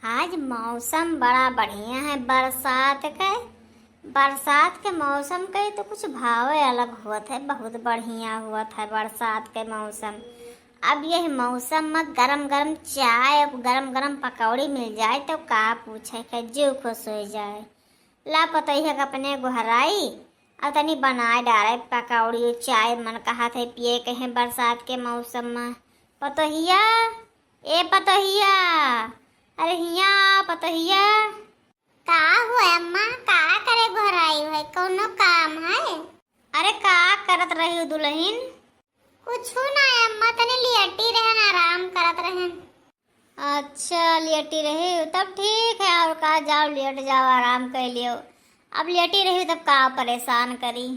आज मौसम बड़ा बढ़िया है बरसात के मौसम के तो कुछ भाव अलग हुआ है। बहुत बढ़िया हुआ है बरसात के मौसम। अब यह मौसम में गरम गरम चाय और गरम गरम पकौड़ी मिल जाए तो का पूछे के जीव खुश हो जाए। ला पतैया के अपने गोहराई और तनी बनाए डाले पकौड़ी चाय। मन कहा था पिए के हैं बरसात के मौसम में। पतोहिया, ए पतोहिया, अरे हिया पतोहिया। का हुआ अम्मा? का करे घराई है? कोनो काम है? अरे का करत रही दुल्हन? कुछू ना अम्मा, तने लेटी रहन, आराम करत रहन। अच्छा लेटी रही तब ठीक है। और का जाओ लेट जाओ आराम कर लियो। अब लेटी रही तब का परेशान करी?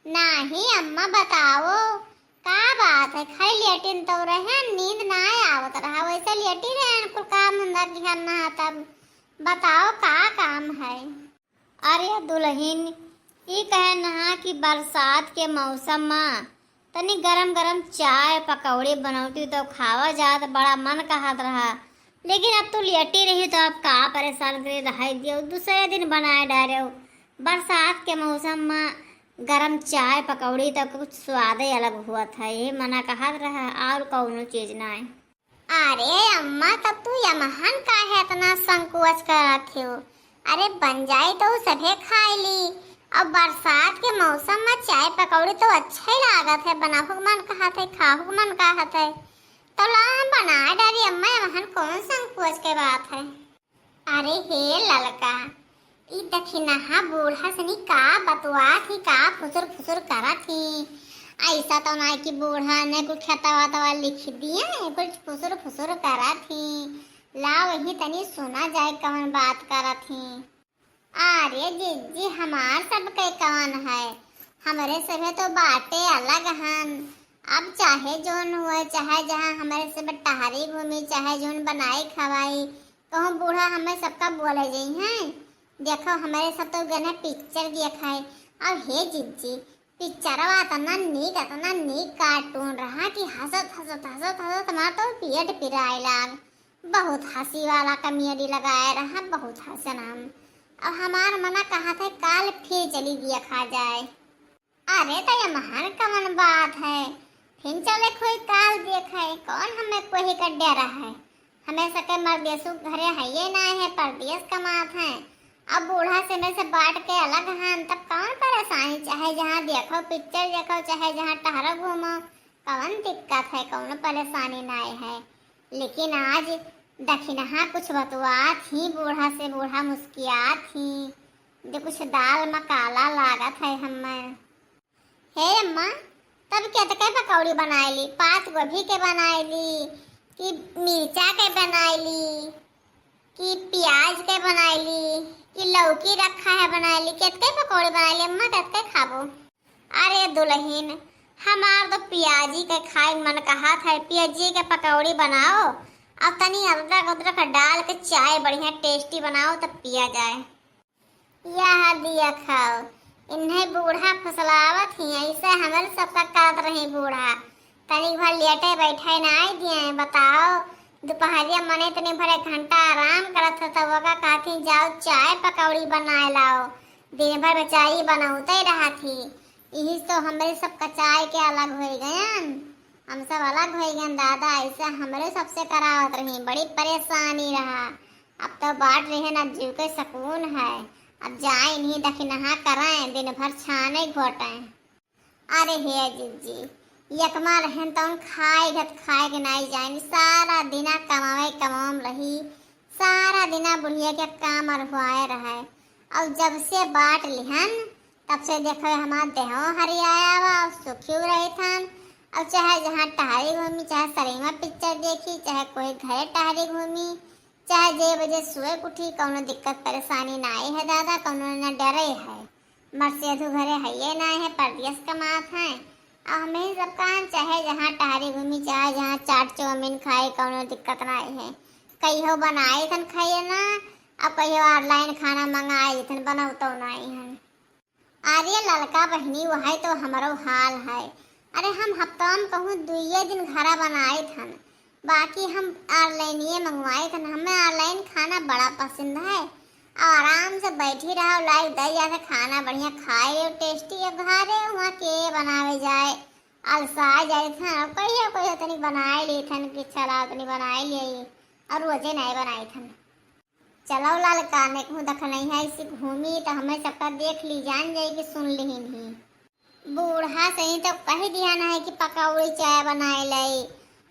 नहीं अम्मा बताओ का बात है? खाली लेटिन तो रहे, नींद ना आवत रहा, वैसे लेटी रहन, कुछ काम धंधा ध्यान ना तब बताओ का काम है? अरे दुल्हन ये कहे ना कि बरसात के मौसम में तनी गरम गरम चाय पकौड़ी बनौती तो खावा जात बड़ा मन कहत रहा। लेकिन अब तो लेटी रही तो अब का परेशान करे रह दियो, दूसरे दिन बनाए डाले। बरसात के मौसम में गरम चाय पकौड़ी तो कुछ स्वाद ही अलग हुआ था। ये मना कहत रहा और कौनो चीज ना है। अरे अम्मा तब तू यमहन का है इतना संकोच करत हो? अरे बन जाए तो सभे खाई ली। अब बरसात के मौसम में चाय पकौड़ी तो अच्छा ही लागत है। बनाहु मन कहत है, खाहु मन कहत है, तो ला हम बना डाली अम्मा। यमहन कौन संकोच के बात है? अरे हे ललका, ई दखिनहा बूढ़ा सनी का बतवा थी, का फुसुर फुसुर करा थी। ऐसा तो ना कि बूढ़ा ने कुछ खतवा तवा लिख दिया, कुछ फुसुर फुसुर करा थी। ला वही तनी सुना जाए कौन बात करा थी। अरे जीजी हमार सब के कौन है? हमारे सभे तो बाटे अलग हन। अब चाहे जोन हुए, चाहे जहाँ हमारे सब टहरी घूमी, चाहे जोन बनाई खवाई, कहूँ बूढ़ा हमें सबका बोले जाइ हैं। देखो हमारे सब तो गने पिक्चर देखा है। अब हे जीजी पिक्चरवा इतना नीक कार्टून रहा कि हंसत हंसत हंसत हंसत हमारा तो पेट पिराए लाग। बहुत हंसी वाला कॉमेडी लगाया रहा, बहुत हंसन हम। अब हमार मना कहा था काल फिर चली देखा जाए। अरे तो ये महान कमन बात है, फिर चले कोई काल देखे, कौन हमें कोई कर डे रहा है। हमें सके मरदेसु घरे है ये ना है, परदेश कमात है। अब बूढ़ा से मेरे से बांट के अलग हैं, तब कौन परेशानी? चाहे जहाँ देखो पिक्चर देखो, चाहे जहाँ टहरो घूमो, कौन दिक्कत है? कौन परेशानी ना है। लेकिन आज दखिनहा कुछ बतवा थी, बूढ़ा से बूढ़ा मुस्किया थी, जो कुछ दाल में काला लागत है हमें। हे अम्मा तब केतके पकौड़ी बनाई ली? पात गोभी के बनाई ली कि मिर्चा के बनाई ली कि प्याज के बनाई ली कि लौकी रखा है बनाई ली? केतके पकौड़ी बनाई ली अम्मा? केतके खाबो? अरे दुल्हन हमार तो प्याजी के खाए मन कहा था, प्याजी के पकौड़ी बनाओ और तनी अदरक उदरक डाल के चाय बढ़िया टेस्टी बनाओ तब पिया जाए। यह दिया खाओ। इन्हें बूढ़ा फसलावत ही ऐसे हमारे सबका करत रही बूढ़ा। तनी भर लेटे बैठे ना आई दिए। बताओ दोपहरिया मने तनी भर एक घंटा आराम करत था, तब वका कहती जाओ चाय पकौड़ी बनाए लाओ। दिन भर बेचारी बनाते ही रहा थी। यही तो हमारे सब चाय के अलग हो गए, हम सब अलग हो गए। दादा ऐसे हमारे सबसे करावत रही, बड़ी परेशानी रहा। अब तो बांट रहे ना, जीव के सुकून है। अब जाए नहीं दखिनहा कराएं, दिन भर छाने घोटें। अरे हे जीजी यकमा रहन तो खाए के नहीं जाए, सारा दिना कमावे कमाम रही, सारा दिना बुढ़िया के काम और हुआए रहे। अब जब से बांट लिहन तब से देखो हमारा देहो हरियाया वा, सुखी रही थन। अब चाहे जहाँ टहरी घूमी, चाहे सरीमा पिक्चर देखी, चाहे कोई घरे टहरी घूमी, चाहे जे बजे सुए उठी, कौनो दिक्कत परेशानी ना आई है दादा, कौनो न डरे है। मरसेधु घरे है ये ना है, परदेश कमात है। अब हमें सब कान चाहे जहाँ टहरी घूमी, चाहे जहाँ चाट चाउमीन खाए, कौनो दिक्कत ना आई है। कहियो बनाए थन खाइए ना, अब कहियो ऑनलाइन खाना मंगाए थन बनाओ तो नहीं है। अरे लड़का बहनी वही तो हमारो हाल है। अरे हम हफ्ता में कहूँ 2 दिन घरा बनाए थन, बाकी हम ऑनलाइन मंगवाए थे। हमें ऑनलाइन खाना खाना बड़ा पसंद है। और आराम से बैठी रहो, लाई दई जैसे खाना बढ़िया खाए टेस्टी घरे वहाँ के बनावे जाए अलसा जाए था कहियो तनी बनाए ली थन कि चला तनी बनाए लिए और रोजे नहीं बनाई थन। चलो ललका ने कहूँ देख नहीं है इसी घूमी तो हमें सबका देख ली जान जाएगी सुन ली नहीं। बूढ़ा सही तो कह दिया ना है कि पकौड़ी चाय बनाए लाई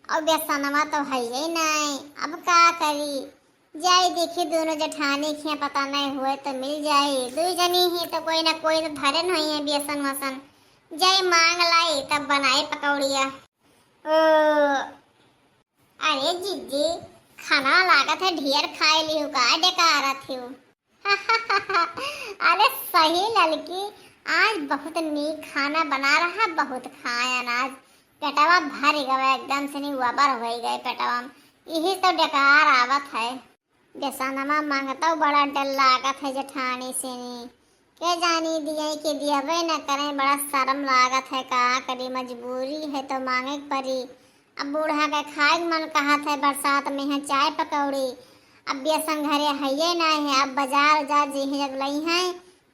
और बेसनवा तो है ही नहीं। अब का करी जाए देखी दोनों जेठानी खिया पता नहीं हुए तो मिल जाए दो जनी ही तो कोई ना कोई तो धरे नहीं है बेसन वसन जाए मांग लाई तब बनाई पकौड़िया। अरे जीजी खाना लागत है ढेर खाए ली हूँ का डेकारा थी। अरे सही लड़की आज बहुत नीक खाना बना रहा बहुत खाए अनाज पेटवा भर गया एकदम से नहीं वबर हो गए पेटवा यही तो डेकार आवत है। बेसनमा मांगता बड़ा डर लागत है जेठानी से नहीं के जानी दिए कि दियबे न करें बड़ा शर्म लागत है का करी मजबूरी है तो मांगे परी। अब बूढ़ा के खाए मन कहा था बरसात में है चाय पकौड़ी अब बेसन घरे है नहीं है। अब बाजार जा जी जब लई है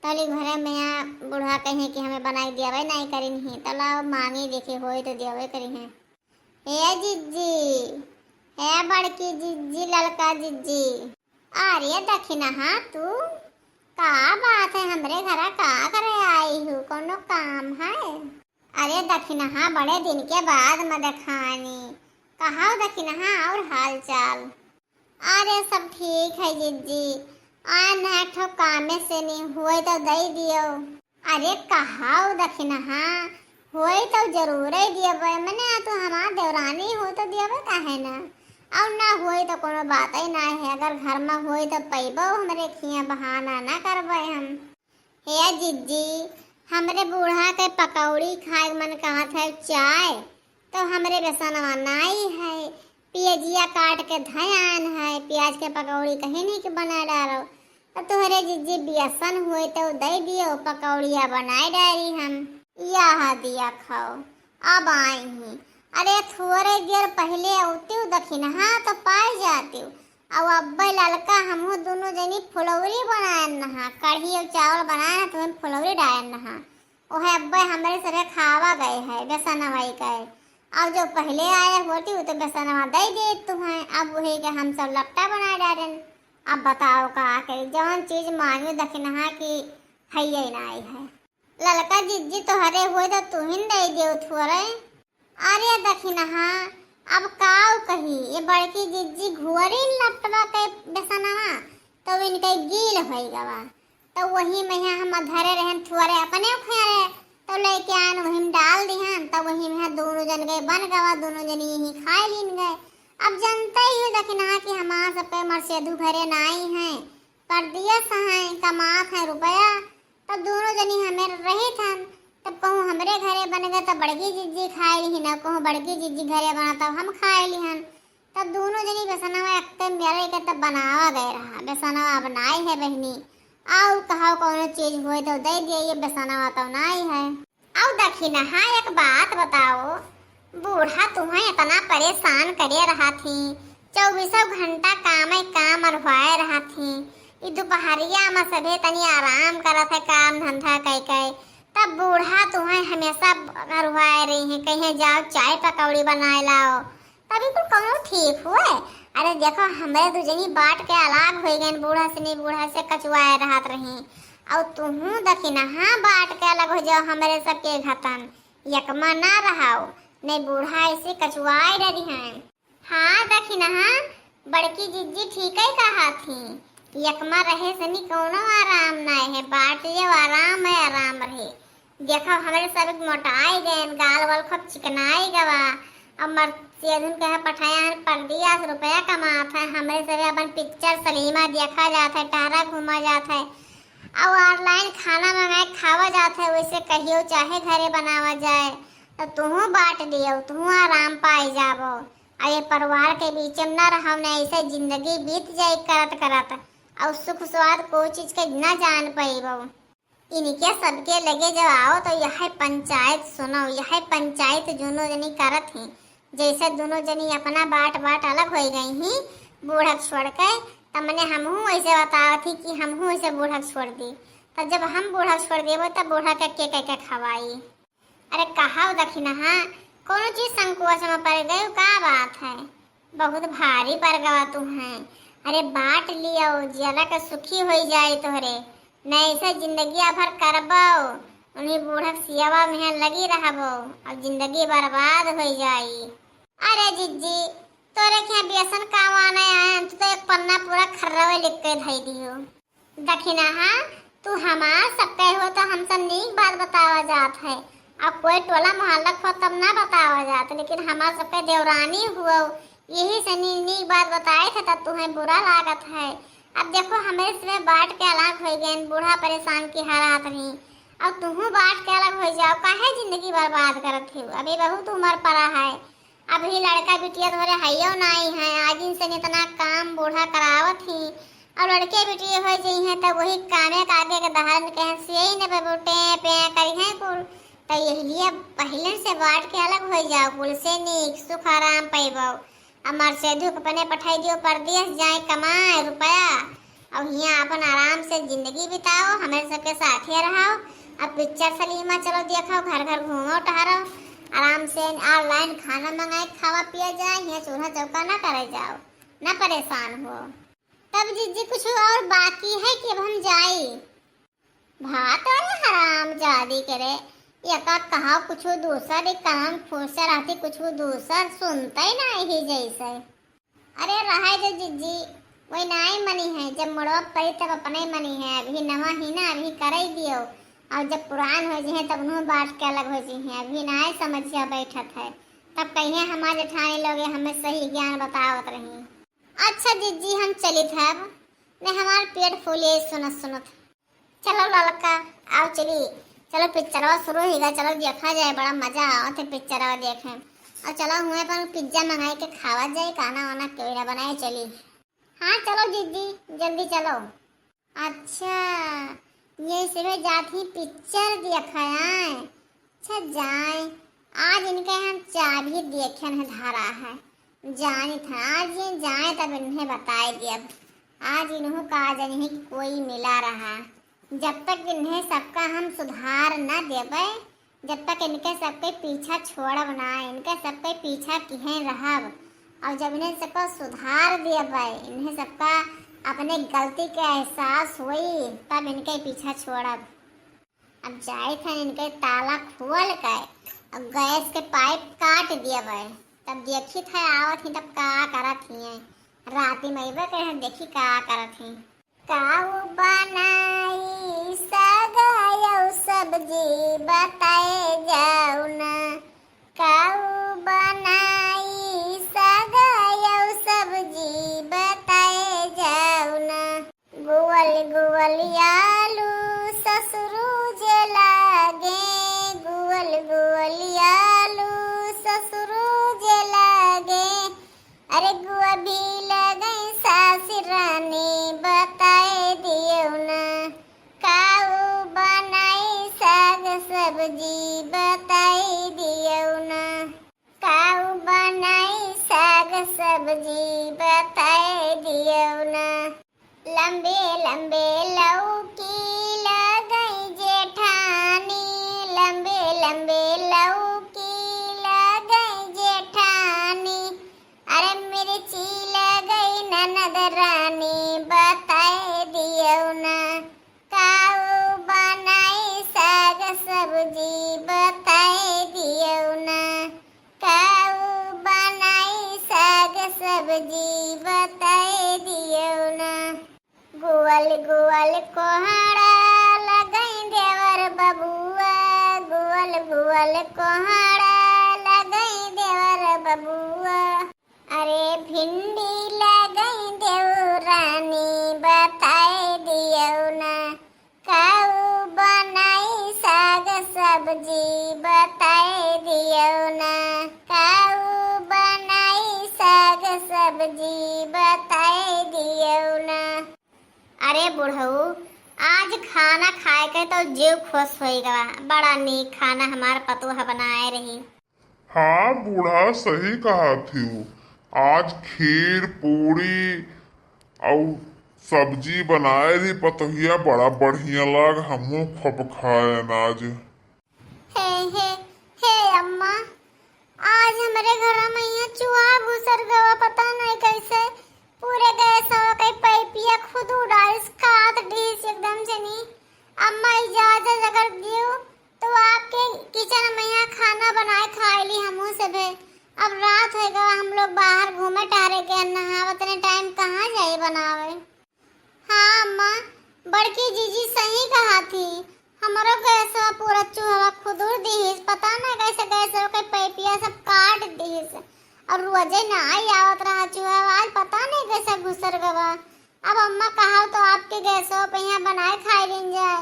तली घरे में यहाँ बूढ़ा कहे कि हमें बनाई दियावे नहीं करी नहीं तला मांगी देखे होए तो दियावे करी है। हे जिज्जी है बड़की जिज्जी ललका जिज्जी अरे दखिना हाँ तू का बात है हमरे घर का करे आई हूँ कोनो काम है। अरे दखिना हाँ बड़े दिन के बाद मैं देखानी कहा दखिना हाँ और हाल चाल। अरे सब ठीक है जिज्जी आना ठो कामे से नहीं हुए तो दे दियो। अरे कहा दखिना हाँ हुए तो जरूर ही दियो मैंने तो हमारा देवरानी हो तो दियो काहे ना और ना हुए तो कोनो बात ही ना है। अगर घर में हुए तो पैबो हमरे खिया बहाना ना करबे हम। हे जिज्जी हमरे बूढ़ा के पकौड़ी खाए मन कहा था चाय तो हमरे बेसनवा नाई है पियाजिया काट के धयान है प्याज के पकौड़ी कहीं नहीं के बना डालो तो तुहरे जिज्जी बेसन हुए तो दे दियो पकौड़िया बनाए डाली हम यह दिया खाओ अब आई ही। अरे थोड़े देर पहले आती हूँ दखिन हाँ तो पाई जाती हूँ अब अब्बे ललका हमहू दोनों जनी फुलौरी बनाए नहा कढ़ी और चावल बनाए तो हम फुलौरी डाल नहा वह अब्बे हमारे सरे खावा गए है बेसनवा गए अब जो पहले आए होती हूँ तो बेसनवा दे दे तुम्हें अब वही के हम सब लट्टा बना डाले। अब बताओ का करे जौन चीज मांगी दखिन हाँ की है ना आई है। ललका जिज्जी तो हरे हुए तो तू ही दे दियो थोड़े। अरे दखिना हाँ अब काऊ कही ये बड़की जिज्जी घुअरी लपटवा के बेसनवा तो इनके गील हो गवा तो वही में हम धरे रहन थोड़े अपने खेरे तो लेके आन वही में डाल दिहन तो वही में दोनों जन गए बन गवा दोनों जन यही खाए लीन गए। अब जनता ही दखिना कि हमारा सब पे मरसेदू घरे नाई है पर दिया सहाय कमात है रुपया तो दोनों जनी हमें रहे थन तब कहूँ हमरे घरे बन गए तब बड़की जिज्जी खाए ली न कहूँ बड़की जिज्जी घरे बना तब हम खाए ली हन तब दोनों जनी बेसनवा एकते मेरे के तब बनावा गए रहा बेसनवा बनाई है बहनी आओ कहा कौन चीज हुए तो दे दिए ये बेसनवा तो नहीं है। आओ दखिना हाँ एक बात बताओ बूढ़ा तुम्हें इतना परेशान करे रहा थी 24 घंटा काम अरवाए रहा थी दोपहरिया में सभे तनी आराम करत है काम धंधा कई तब बूढ़ा तुम्हें हमेशा अरवाए रही है कहीं जाओ चाय पकौड़ी बनाए लाओ तभी तो कौन ठीक हुए। अरे देखो हमारे दूजनी बाट के अलग हो गए बूढ़ा से नहीं बूढ़ा से कचुआए रहत रही और तुहू दखिना हाँ बाट के अलग हो जाओ हमारे सबके घतन यकमा ना रहाओ नहीं बूढ़ा ऐसे कचुआए डरी हैं। हाँ दखिना हाँ बड़की जिज्जी ठीक ही कहा थी यकमा रहे से नहीं कोनो आराम ना है बाट जो आराम है आराम रहे। देखो हमारे सब मोटाई गए गाल वाल खूब चिकनाई गवा अब मर्सियन कहे पठाया पर दिया रुपया कमाता है हमारे सब अपन पिक्चर सलीमा देखा जाता है टहरा घूमा जाता है और ऑनलाइन खाना मंगाए खावा जाता है वैसे कहियो चाहे घरे बनावा जाए तो तुहू बाट दियो तुहू आराम पाई जाबो और ये परिवार के बीच में न रहो न ऐसे जिंदगी बीत जाए करत करत और सुख स्वाद कोई चीज के न जान पाइबो। इनके सबके लगे जब आओ तो यह पंचायत सुनो यह पंचायत दोनों जनी करत हैं जैसे दोनों जनी अपना बाट अलग हो गई ही बूढ़ा छोड़ के तब मैंने हमहू ऐसे बतावा थी कि हमहू ऐसे बूढ़ा छोड़ दी। तब जब हम बूढ़ा छोड़ देबो तब बूढ़ा के खवाई। अरे कहा देखी ना, हाँ कोनो चीज संकोच में पड़ गई का बात है, बहुत भारी पड़ गवा तू है। अरे बांट लियो जियाला के सुखी हो जाए तोहरे, नहीं से जिंदगी भर करबो उन्हीं बूढ़ा सियावा में लगी रहबो और जिंदगी बर्बाद हो जाई। अरे जिज्जी तोरे के व्यसन कावाने आए तो एक पन्ना पूरा खर्रवे लिख के धई दियो। दखिना हाँ तू हमार सबके हो तो हमसे नीक बात बतावा जात है, अब कोई टोला मोहल्ला हो तब ना बतावा जात, लेकिन हमार सबके देवरानी हुआ यही से नीक बात बताए थे तब तुम्हें बुरा लागत है। अब देखो हमें से बांट के अलग हो गए, बूढ़ा परेशान की हालात नहीं, अब तुम बांट के अलग हो जाओ, काहे जिंदगी बर्बाद करत हो। अभी बहुत उम्र पड़ा है, अभी लड़का बिटिया तोहरे हइयो नहीं है, आज इनसे इतना काम बूढ़ा करावत ही, और लड़के बिटिया हो जाई हैं तब वही कामे कागे के दहाड़ कहे से ही न बबूटे पे करी हैं कुल, तो यही लिए पहले से बांट के अलग हो जाओ, कुल से नीक सुख आराम पैबो। अमर से धूप अपने पठाई दियो परदेश जाए कमाए रुपया, अब यहाँ अपन आराम से जिंदगी बिताओ, हमारे सबके साथ ही रहो। अब पिक्चर सलीमा चलो देखो, घर घर घूमो टहरो, आराम से ऑनलाइन खाना मंगाए खावा पिया जाए, यहाँ चूल्हा चौका ना करे जाओ, ना परेशान हो। तब जीजी कुछ और बाकी है कि अब हम जाए भात वाले हराम जादी करे यका कहा कुछ दूसर काम फुर्सा रहती कुछ दूसर सुनते ही नहीं जैसे। अरे रहा जो जिज्जी वही नहीं मनी है, जब मुड़वा पड़ी तब अपने मनी है, अभी नवा ही ना अभी कर ही दियो, और जब पुरान हो जाए तब उन्होंने बांट के अलग हो जाए, अभी नहीं समझिया बैठत है, तब कहीं हमारे जेठानी लोग हमें सही ज्ञान बतावत रही। अच्छा जीजी हम चली थे, अब नहीं हमारे पेट फूले सुनत सुनत। चलो लड़का आओ चली, चलो पिक्चरवा शुरू होगा, चलो देखा जाए, बड़ा मजा आवत है पिक्चरवा देखे, और चलो हुए पर पिज्जा मंगाई के खावा जाए, खाना वाना केड़ा बनाए चली। हाँ चलो जीजी जल्दी चलो। अच्छा ये सिर्फ जाती पिक्चर देखा है, अच्छा जाए आज इनके हम चाबी देखे हैं धारा है, जानी था आज ये जाए तब इन्हें बताए दिया, आज इन्हों का जानी है कोई मिला रहा, जब तक इन्हें सबका हम सुधार न देवे, जब तक इनके सबके पीछा छोड़ब ना, इनके सबके पीछा किहे रहब, और जब इन्हें सबका सुधार देवे, इन्हें सबका अपने गलती का एहसास हुई तब इनके पीछा छोड़ब। अब जाए थे इनके ताला खोल के और गैस के पाइप काट दिए, तब देखी थे आवत ही तब का करत ही राती में कहे देखी का करत ही। काऊ बनाई सगायौ सब्जी बताए जाऊ ना, काऊ बनाई सगायौ सब्जी बताए जाऊ ना, गुवल गुवल आलू ससुरू जे लागे, गुवल गुवल आलू ससुरू जे लागे, अरे गुआ भी लगे सासुरानी बताए दियो ना, काऊ बनाई साग सब्जी बताए दियो ना, काऊ बनाई साग सब्जी बताए दियो ना, लंबे लंबे लौकी लगई जेठानी, लंबे लंबे लौकी लगई जेठानी, अरे मिर्ची लगई ननद रानी बताए दियो ना, काऊ बनाई साग सब्जी बताए दियो ना, काऊ बनाई साग सब्जी बताए दियो ना, गुवल गुवल कोहड़ा लगई देवर बबुआ, गुवल गुवल कोहड़ा लगई देवर बबुआ, अरे भिंडी लगई देवरानी बताए दियो ना, काऊ बनाई साग सब्जी बताए दियो ना, काऊ बनाई साग सब्जी बताए दियो ना। अरे बुढ़ऊ आज खाना खाए के तो जीव खुश होएगा, बड़ा नीक खाना हमार पतोह बनाए रही। हाँ बूढ़ा सही कहा थी, आज खीर पूरी और सब्जी बनाए रही पतोहिया, बड़ा बढ़िया लाग, हमू खूब खाए अनाज। हे अम्मा, आज हमारे घर में यहाँ चूहा घुसर गया, पता नहीं कैसे। पूरे गैस कई पाइपिया खुद उड़ाइस काट डीस एकदम से नहीं। अम्मा इजाजत अगर दियो तो आपके किचन में यहाँ खाना बनाए खाए ली हमू से भी। अब रात हो गया, हम लोग बाहर घूमे टहरे के नहावत ने टाइम कहाँ जाए बनावे। हाँ अम्मा, बड़की जीजी सही कहा थी, हमारा गैस पूरा चूहा खुद उड़ दीस, पता नहीं कैसे गैस के पाइपिया सब काट दीस। और रोजे ना आई आवत रहा चूहा, आज पता नहीं कैसे घुसर गवा। अब अम्मा कहा तो आपके गैसों पे यहाँ बनाए खाए लें जाए,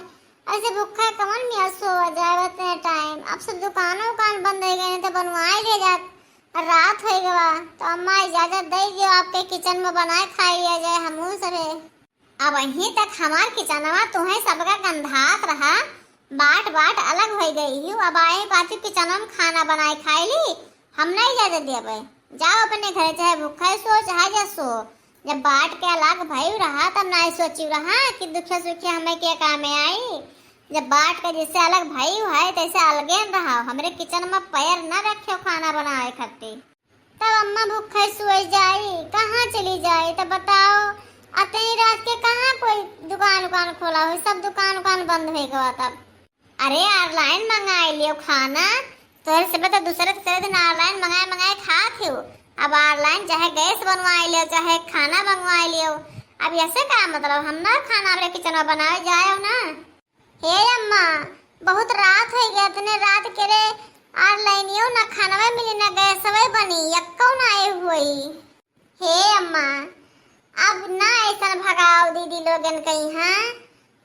ऐसे भूखा कमन मियाँ सो जाए इतने टाइम। अब सब दुकानों बंद हो गए तो बनवाए ले जात, रात हो गवा तो अम्मा इजाजत दे दियो आपके किचन में बनाए खाए लिया जाए हमू सबे। अब वहीं तक हमार किचनवा तुम्हें सबका गंधात रहा, बाट बाट अलग हो गई हूँ। अब आए बात किचन में खाना बनाए खाए ली, हम नहीं इजाजत दिए। जाओ अपने घर, चाहे भूखा सो चाहे जा सो। जब बाट के अलग भई रहा तब नहीं सोची रहा कि दुखिया सुखिया हमें क्या काम में आई। जब बाट का जिससे अलग भई है तैसे अलगे रहा, हमारे किचन में पैर न रखे खाना बनाए खाते। तब अम्मा भूखा सो जाई, कहाँ चली जाए तब बताओ। अतनी रात के कहाँ कोई दुकान खोला हुई, सब दुकान बंद हो गया। तब अरे ऑनलाइन मंगाए लियो खाना, तो सब तो दूसरे दिन ऑनलाइन मंगाए खात हो। अब ऑनलाइन चाहे गैस बनवाए लियो चाहे खाना मंगवाए लियो। अब ऐसे का मतलब हम ना खाना अपने किचन में बनाए जाए ना। हे अम्मा, बहुत रात हो गया, इतने रात के रे ऑनलाइन यो ना खाना में मिली ना गैस में बनी, यक्को ना आए हुई। हे अम्मा, अब ना ऐसा भगाओ दीदी लोगन कहीं। हाँ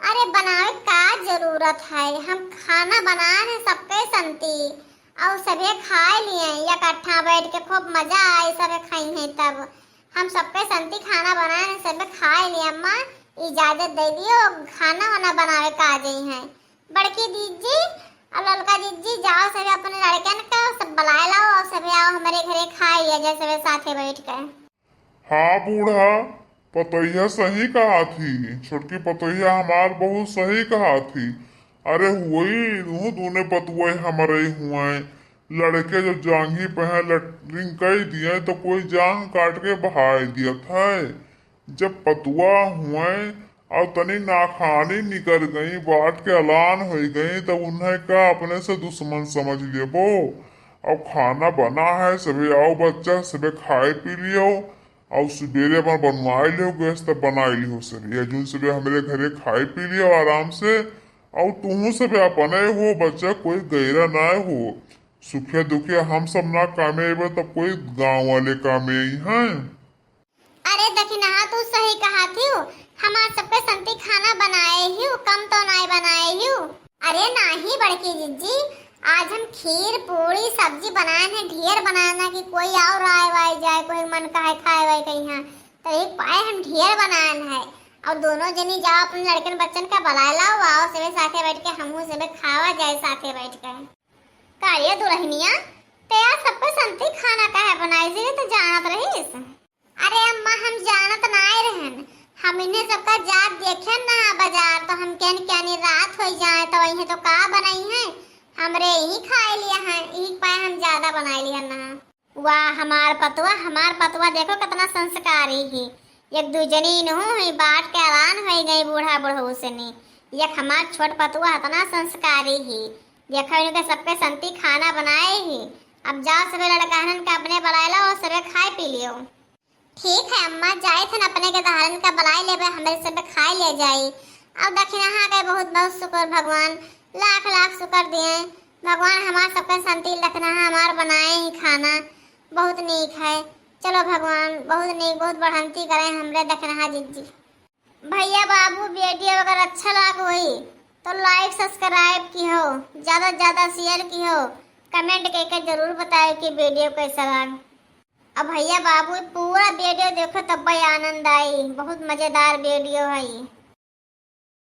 अरे बनावे का जरूरत है, हम खाना बना रहे सबके संती और सभी खाए लिए इकट्ठा बैठ के खूब मजा आए, सब खाई है। तब हम सबके संती खाना बनाए सब खाए लिए। अम्मा इजाजत दे दियो, खाना वाना बनावे का गई है। बड़की दीदी और लड़का दीदी जाओ सब अपने लड़कन का सब बुलाए लाओ और सब आओ हमारे घरे खाए लिया जाए सब साथे बैठ कर। हाँ बूढ़ा, पतोहिया सही कहा थी, छोटकी पतोहिया हमार बहुत सही कहा थी। अरे वही दूने पतुए हमारे हुए लड़के जब जांघी पे है लटरिंग कर दिए तो कोई जांग काट के बहाय दिया था। जब पतुआ हुए और तनी नाखानी निकल गई, बाट के ऐलान हो गई, तब उन्हें का अपने से दुश्मन समझ लिए वो। अब खाना बना है, सभी आओ बच्चा सभी खाए पी लियो और सवेरे अपन बनवाए लियो, गैस तब बनाए लियो सभी अजून सभी हमारे घरे खाए पी लियो आराम से। और तुम सब अपने हो बच्चा, कोई गैरा ना हो। सुखिया दुखिया हम सब ना कामे तब कोई गांव वाले कामे ही हैं। अरे दखिना तू सही कहा थी, हमार सबके संती खाना बनाए ही कम तो नहीं बनाए ही। अरे नहीं बड़की जीजी, आज हम खीर पूरी सब्जी बनाए हैं, ढेर बनाना कि कोई और आए वाए जाए, कोई मन का है खाए वाए कहीं। हाँ तो एक पाए हम ढेर बनाना है और दोनों जनी जाओ अपने लड़कन बच्चन का बुला लाओ, आओ सबे साथे बैठ के हमहू सबे खावा जाए साथे बैठ कर। कारिया दुल्हनिया ते यार सबको संती खाना का है बनाई जे तो जानत रहीस। अरे अम्मा हम जानत नाय रहन, हम इन्हें सबका जात देखे ना बाजार, तो हम कहनी रात हो जाए तो वही तो का बनाई है हमरे ही खाए लिया है, एक पाए हम ज्यादा बनाए लिया ना। वाह हमार पतुआ देखो कितना संस्कारी ही। एक दूजनी नहु ही बाट के ऐलान हो गई बूढ़ा बुढ़ऊ से नी। एक हमार छोट पतुआ इतना संस्कारी ही, देखो इनके सबके संती खाना बनाए ही। अब जाओ सबे लड़काहन का अपने बुलाए लो और सबे खाए पी लियो। ठीक है अम्मा, जाए थे अपने के दहारन का बुलाए लेबे, हमारे सबे खाए ले जाई। अब दक्षिणा के बहुत बहुत शुक्र भगवान, लाख लाख शुक्र दिए भगवान, हमार सबके संती लखना हमार बनाए ही खाना बहुत नीक है। चलो भगवान बहुत नीक बहुत बढ़ंती करें हमरे दखना जीजी। भैया बाबू वीडियो अगर अच्छा लगा हुई तो लाइक सब्सक्राइब की हो, ज्यादा से ज्यादा शेयर की हो, कमेंट करके जरूर बताए कि वीडियो कैसा लगा। अब भैया बाबू पूरा वीडियो देखो तब आनंद आई, बहुत मजेदार वीडियो है।